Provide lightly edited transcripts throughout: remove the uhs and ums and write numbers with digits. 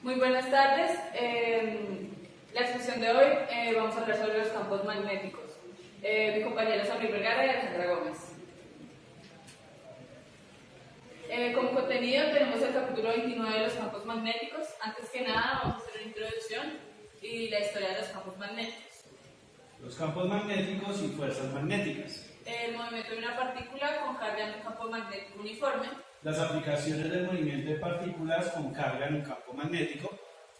Muy buenas tardes. La exposición de hoy vamos a hablar sobre los campos magnéticos. Mi compañera Samuel Vergara y Alejandra Gómez. Como contenido tenemos el capítulo 29 de los campos magnéticos. Antes que nada vamos a hacer una introducción y la historia de los campos magnéticos. Los campos magnéticos y fuerzas magnéticas. El movimiento de una partícula con carga en un campo magnético uniforme. Las aplicaciones del movimiento de partículas con carga en un campo magnético.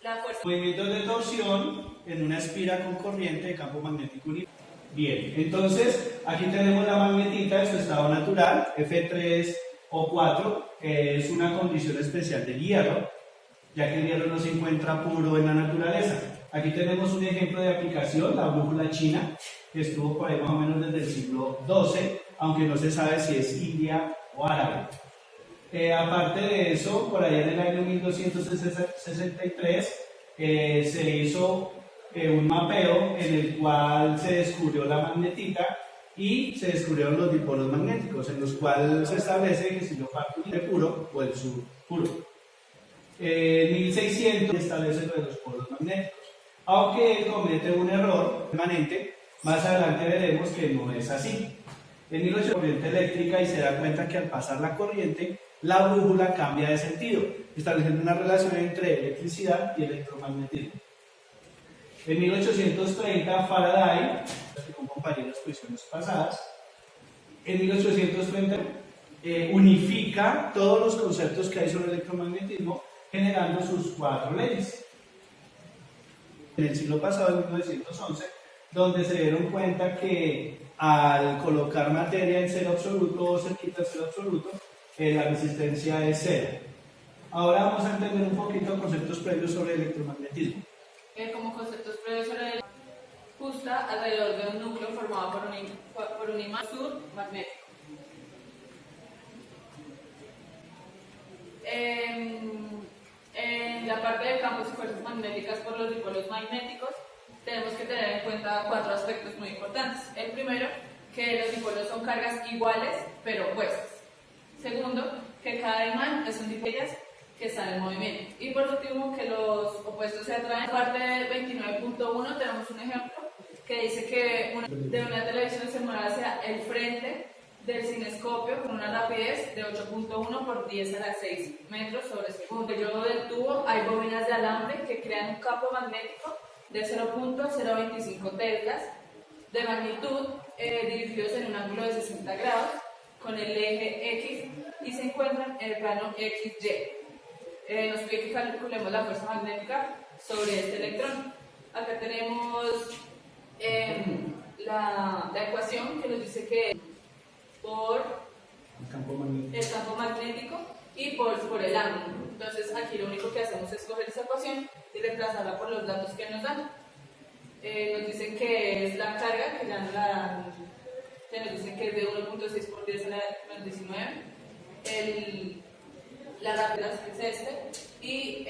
La fuerza. Movimientos de torsión en una espira con corriente de campo magnético uniforme. Bien, entonces aquí tenemos la magnetita en su estado natural, F3O4, que es una condición especial del hierro, ya que el hierro no se encuentra puro en la naturaleza. Aquí tenemos un ejemplo de aplicación, la brújula china, que estuvo por ahí más o menos desde el siglo XII, aunque no se sabe si es india o árabe. Aparte de eso, por allá en el año 1263 se hizo un mapeo en el cual se descubrió la magnetita y se descubrieron los dipolos magnéticos, en los cuales se establece que si yo parto de puro o el sur puro. En 1600 se establece lo de los polos magnéticos, aunque él comete un error permanente. Más adelante veremos que no es así. En 1800 corriente eléctrica y se da cuenta que al pasar la corriente, la brújula cambia de sentido, estableciendo una relación entre electricidad y electromagnetismo. En 1830 Faraday, con compañeros de exposiciones pasadas, en 1830 unifica todos los conceptos que hay sobre electromagnetismo, generando sus 4 leyes. En el siglo pasado, en 1911, donde se dieron cuenta que al colocar materia en cero absoluto o cerquita del cero absoluto, la resistencia es cero. Ahora vamos a entender un poquito conceptos previos sobre electromagnetismo. Como conceptos previos sobre el justa alrededor de un núcleo formado por un imán sur magnético. En la parte de campos y fuerzas magnéticas por los dipolos magnéticos, tenemos que tener en cuenta 4 aspectos muy importantes. El primero, que los dipolos son cargas iguales pero opuestas. Segundo, que cada imán es un dipolo que está en movimiento. Y por último, que los opuestos se atraen. En la parte del 29.1 tenemos un ejemplo que dice que de una televisión se mueve hacia el frente del cinescopio con una rapidez de 8.1 por 10 a la 6 metros sobre segundo. En el yodo del tubo hay bobinas de alambre que crean un campo magnético de 0.025 teslas de magnitud dirigidos en un ángulo de 60 grados con el eje X y se encuentran en el plano XY. Nos pide que calculemos la fuerza magnética sobre este electrón. Acá tenemos la ecuación que nos dice que por el campo magnético y por el ángulo. Entonces aquí lo único que hacemos es coger esa ecuación y reemplazarla por los datos que nos dan. Nos dicen que es la carga, que ya nos la dan, que nos dicen que es de 1.6 por 10 a la menos 19. La rapidez es y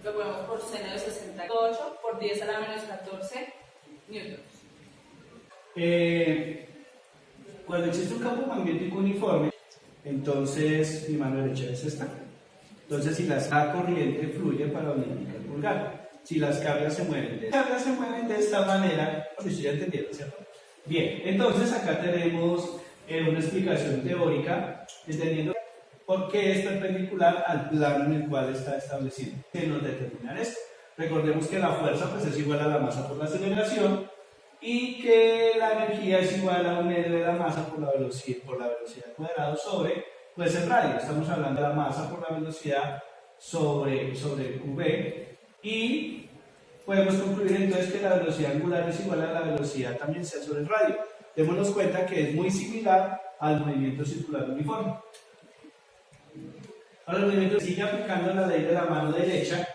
lo ponemos por seno de 68 por 10 a la menos 14 newtons. Cuando existe un campo magnético uniforme, entonces mi mano derecha es esta. Entonces, si la corriente fluye para donde indica el pulgar, si las cargas se mueven de esta manera, pues estoy ya entendiendo, ¿cierto? Bien, entonces acá tenemos una explicación teórica, entendiendo por qué es perpendicular al plano en el cual está establecido. ¿Qué nos determina esto? Recordemos que la fuerza pues, es igual a la masa por la aceleración y que la energía es igual a un medio de la masa por la velocidad cuadrado sobre pues el radio. Estamos hablando de la masa por la velocidad sobre V y podemos concluir entonces que la velocidad angular es igual a la velocidad tangencial sobre el radio. Démonos cuenta que es muy similar al movimiento circular uniforme. Ahora el movimiento sigue aplicando la ley de la mano derecha,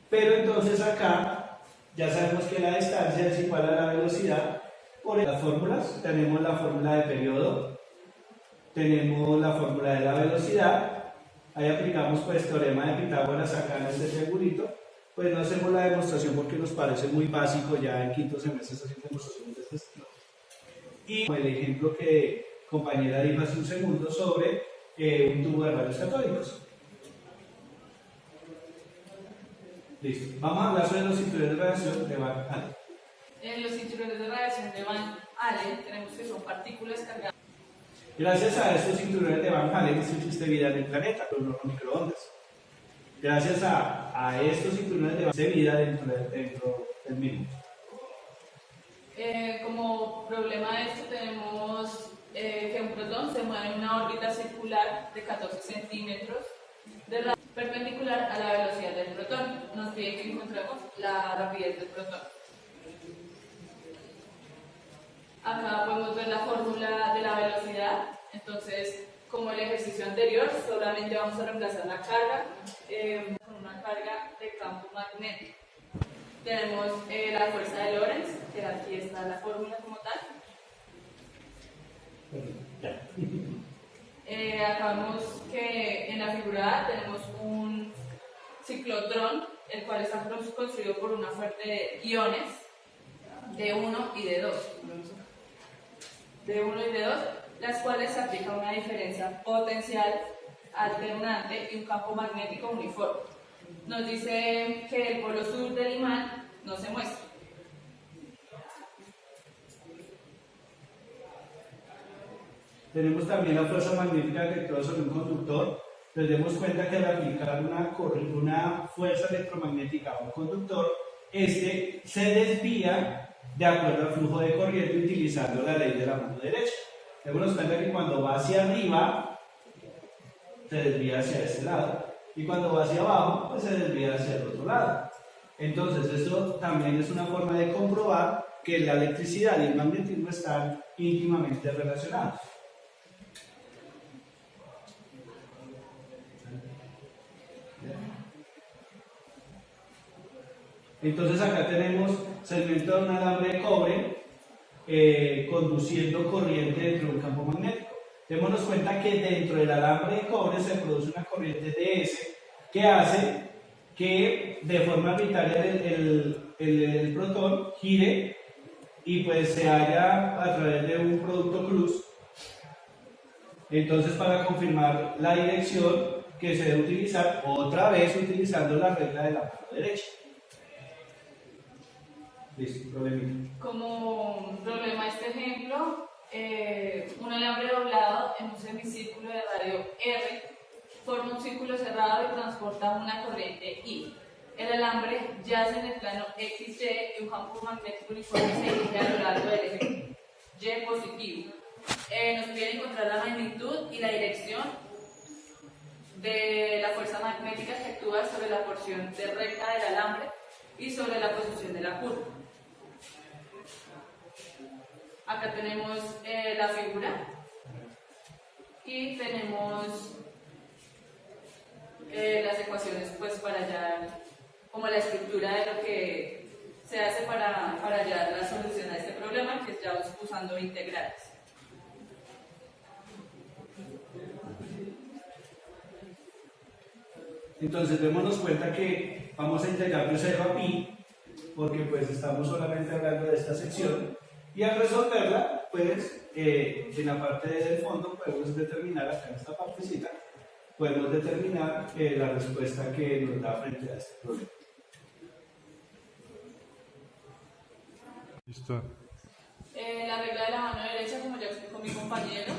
pero entonces acá ya sabemos que la distancia es igual a la velocidad. Por las fórmulas tenemos la fórmula de periodo, tenemos la fórmula de la velocidad, ahí aplicamos pues teorema de Pitágoras acá en este triangulito. Pues no hacemos la demostración porque nos parece muy básico, ya en quinto semestre haciendo demostraciones de este estilo. Y el ejemplo que compañera dijo hace un segundo sobre un tubo de rayos catódicos. Listo. Vamos a hablar sobre los cinturones de radiación de Van Allen. En los cinturones de radiación de Van Allen tenemos que son partículas cargadas. Gracias a estos cinturones de Van Allen existe vida en el planeta, pero no microondas. Gracias a estos cinturones de Van Allen existe vida dentro del mismo. Como problema de esto tenemos que un protón se mueve en una órbita circular de 14 centímetros de radio perpendicular a la velocidad del protón. Nos pide que encontremos la rapidez del protón. Acá podemos ver la fórmula de la velocidad. Entonces, como el ejercicio anterior, solamente vamos a reemplazar la carga con una carga de campo magnético. Tenemos la fuerza de Lorentz, que aquí está la fórmula como tal. Acá vemos que en la figura A tenemos un ciclotrón, el cual está construido por una fuente de iones D1 y D2. D1 y D2, las cuales se aplica una diferencia potencial alternante y un campo magnético uniforme. Nos dice que el polo sur del imán no se muestra. Tenemos también la fuerza magnética que actúa sobre un conductor. Nos damos cuenta que al aplicar una fuerza electromagnética a un conductor, este se desvía de acuerdo al flujo de corriente utilizando la ley de la mano derecha. Demos cuenta que cuando va hacia arriba, se desvía hacia este lado, y cuando va hacia abajo, pues se desvía hacia el otro lado. Entonces, esto también es una forma de comprobar que la electricidad y el magnetismo están íntimamente relacionados. Entonces acá tenemos segmento de un alambre de cobre conduciendo corriente dentro de un campo magnético. Démonos cuenta que dentro del alambre de cobre se produce una corriente DS que hace que de forma arbitraria el protón gire y pues se halla a través de un producto cruz. Entonces, para confirmar la dirección que se debe utilizar, otra vez utilizando la regla de la mano derecha. Listo, problemita. Como problema este ejemplo, un alambre doblado en un semicírculo de radio R forma un círculo cerrado y transporta una corriente I. El alambre yace en el plano XY y un campo magnético uniforme se dirige a lo largo del eje Y positivo. Nos pide encontrar la magnitud y la dirección de la fuerza magnética que actúa sobre la porción de recta del alambre y sobre la posición de la curva. Acá tenemos la figura y tenemos las ecuaciones pues para hallar como la estructura de lo que se hace para hallar la solución a este problema, que es ya usando integrales. Entonces démonos cuenta que vamos a integrar de 0 a pi, porque pues estamos solamente hablando de esta sección, y al resolverla, pues en la parte del fondo podemos determinar, acá en esta partecita, podemos determinar la respuesta que nos da frente a este problema. Listo. La regla de la mano derecha, como ya explicó mi compañero,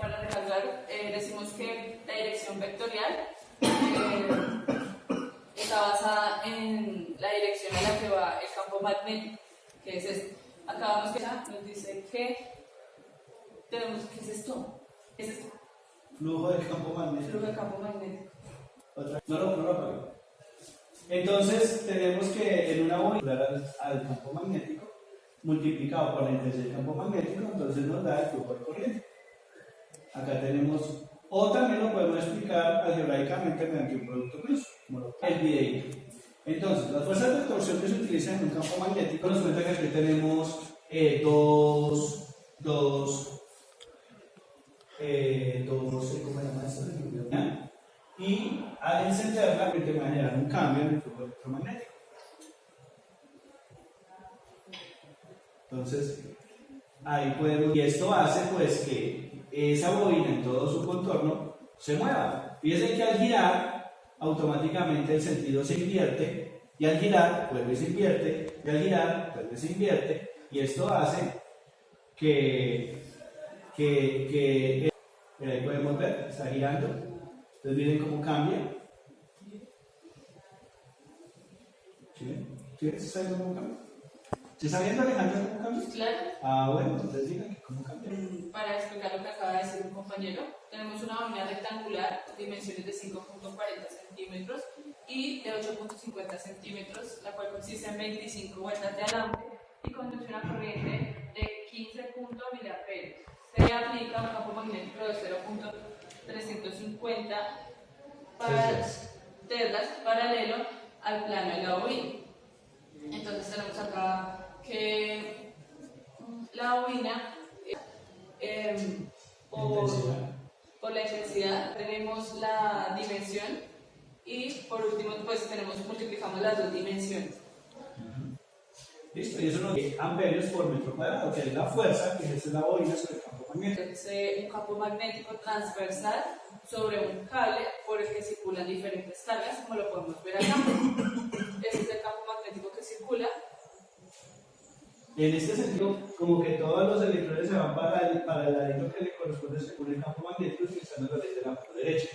para recalcar, decimos que la dirección vectorial está basada en la dirección a la que va el campo magnético, que es este. Acá vamos que ya nos dice que tenemos, ¿qué es esto? ¿Qué es esto? Flujo del campo magnético. Flujo de campo magnético. No lo apague. Entonces tenemos que en una bobina al campo magnético multiplicado por la intensidad del campo magnético, entonces nos da el flujo de corriente. Acá tenemos, o también lo podemos explicar algebraicamente mediante un producto cruz, como el videíto. Entonces, las fuerzas de torsión que se utilizan en un campo magnético, nos cuenta que aquí tenemos ¿cómo se llama esto? Y al encenderla, te va a generar un cambio en el flujo electromagnético. Entonces, ahí podemos, y esto hace pues que esa bobina en todo su contorno se mueva. Fíjense que al girar, automáticamente el sentido se invierte Y al girar, vuelve y se invierte, y al girar, vuelve y se invierte, y esto hace que mira, ahí podemos ver, está girando, entonces miren cómo cambia. ¿Sí? ¿Sí? ¿Está viendo cómo cambia? ¿Sí está viendo, Alejandro, cómo cambia? Claro. Ah, bueno, entonces digan cómo cambia. Para explicar lo que acaba de decir un compañero, tenemos una bobina rectangular, dimensiones de 5.40 centímetros y de 8.50 centímetros, la cual consiste en 25 vueltas de alambre y conduce una corriente de 15 miliamperios. Se aplica un campo magnético de 0.350 teslas paralelo al plano de la bobina. Entonces tenemos acá que la bobina por la intensidad tenemos la dimensión y por último pues multiplicamos las dos dimensiones. Listo, y eso nos da amperios por metro cuadrado, que es la fuerza que ejerce la bobina sobre el campo magnético. Es un campo magnético transversal sobre un cable por el que circulan diferentes cargas, como lo podemos ver acá. Este es el campo magnético que circula. En este sentido, como que todos los electrones se van para el ladito que le corresponde según el campo magnético, utilizando la ley de la mano derecha.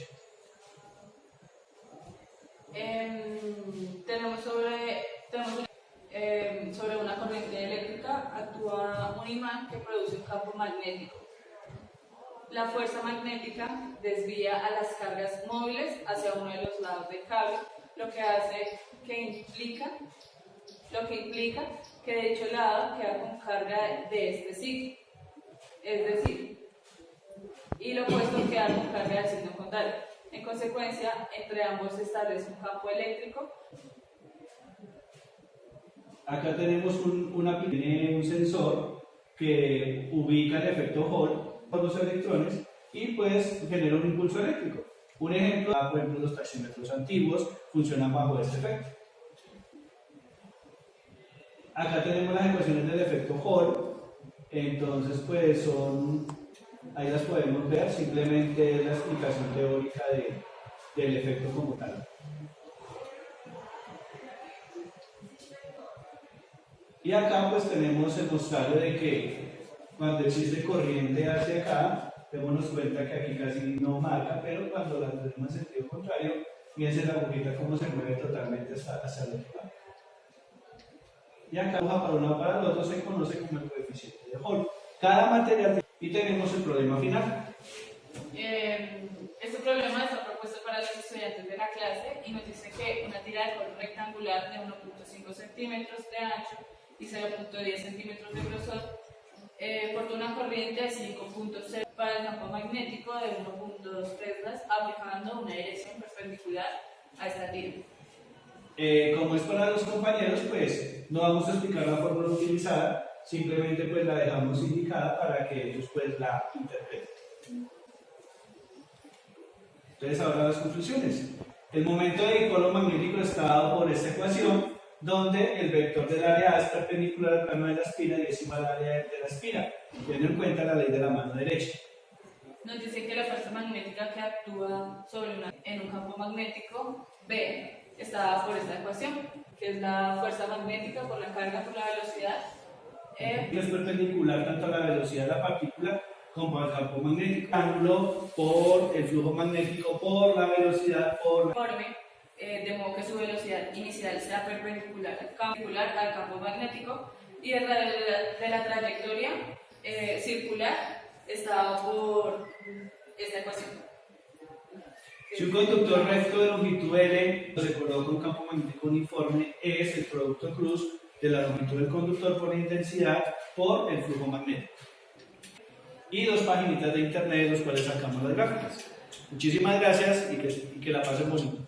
Tenemos sobre una corriente eléctrica actúa un imán que produce un campo magnético. La fuerza magnética desvía a las cargas móviles hacia uno de los lados del cable, lo que implica que dicho lado queda con carga de este signo, es decir, y lo opuesto queda con carga del signo contrario. En consecuencia, entre ambos se establece un campo eléctrico. Acá tenemos un sensor que ubica el efecto Hall por los electrones y pues genera un impulso eléctrico. Un ejemplo, por ejemplo, los taxímetros antiguos funcionan bajo este efecto. Acá tenemos las ecuaciones del efecto Hall, entonces pues ahí las podemos ver, simplemente la explicación teórica del efecto como tal. Y acá pues tenemos el mostrarle de que cuando existe corriente hacia acá, démonos cuenta que aquí casi no marca, pero cuando la tenemos en sentido contrario, fíjense la agujita cómo se mueve totalmente hacia el otro lado. Y acá para un lado para el otro se conoce como el coeficiente de Hall. Cada material y tenemos el problema final. Este problema está propuesto para los estudiantes de la clase y nos dice que una tira de Hall rectangular de 1.5 centímetros de ancho y 0.10 centímetros de grosor porta una corriente de 5.0 para el campo magnético de 1.2 teslas aplicando una dirección perpendicular a esta tira. Como es para los compañeros, pues no vamos a explicar la fórmula utilizada, simplemente pues la dejamos indicada para que ellos pues la interpreten. Entonces ahora las conclusiones. El momento de dipolo magnético está dado por esta ecuación, donde el vector del área A es perpendicular al plano de la espina y es igual al área de la espina, teniendo en cuenta la ley de la mano derecha. Nos dice que la fuerza magnética que actúa en un campo magnético B está dada por esta ecuación, que es la fuerza magnética por la carga por la velocidad. Y es perpendicular tanto a la velocidad de la partícula como al campo magnético. Ángulo por el flujo magnético por la velocidad por la... De modo que su velocidad inicial sea perpendicular al campo magnético y de la trayectoria circular está dado por esta ecuación. Si un conductor recto de longitud L se coloca un campo magnético uniforme, es el producto cruz de la longitud del conductor por la intensidad por el flujo magnético. Y 2 paginitas de internet, los cuales sacamos las gráficas. Muchísimas gracias y que la pasen bonito.